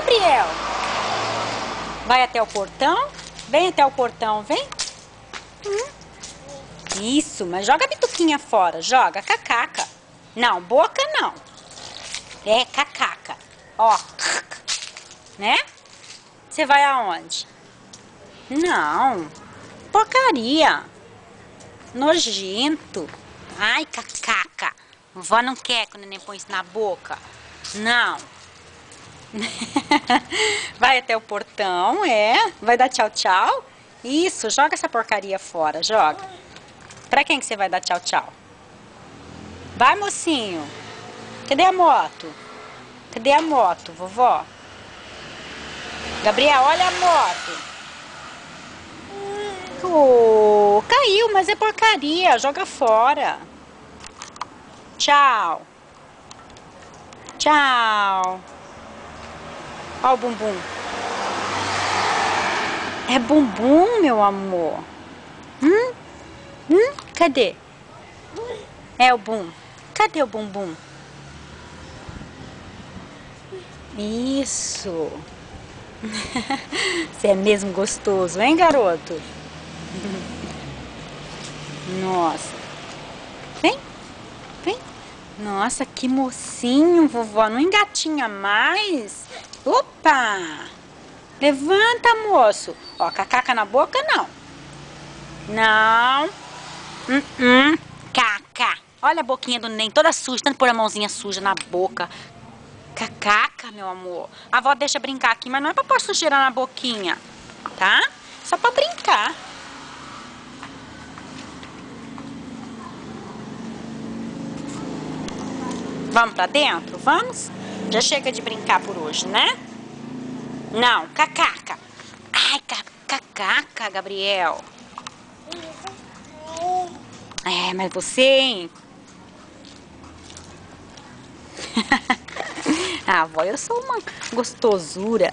Gabriel? Vai até o portão? Vem até o portão, vem. Isso, mas joga a bituquinha fora. Joga, cacaca. Não, boca não. É, cacaca. Ó, né? Você vai aonde? Não. Porcaria. Nojento. Ai, cacaca. Vó não quer que o neném põe isso na boca. Não. Vai até o portão, é. Vai dar tchau, tchau. Isso, joga essa porcaria fora, joga. Pra quem que você vai dar tchau, tchau? Vai, mocinho. Cadê a moto? Cadê a moto, vovó? Gabriel, olha a moto. Oh, caiu, mas é porcaria. Joga fora. Tchau. Tchau. Ó o bumbum. É bumbum, meu amor. Cadê? É o bum. Cadê o bumbum? Isso. Você é mesmo gostoso, hein, garoto? Nossa. Vem. Vem. Nossa, que mocinho, vovó. Não engatinha mais. Opa! Levanta, moço. Ó, cacaca na boca, não. Não. Caca. Olha a boquinha do neném toda suja. Tanto pôr a mãozinha suja na boca. Cacaca, meu amor. A avó deixa brincar aqui, mas não é pra pôr sujeira na boquinha, tá? Só pra brincar. Vamos pra dentro? Vamos? Já chega de brincar por hoje, né? Não, cacaca. Ai, cacaca, Gabriel. É, mas você, hein? Ah, avó, eu sou uma gostosura.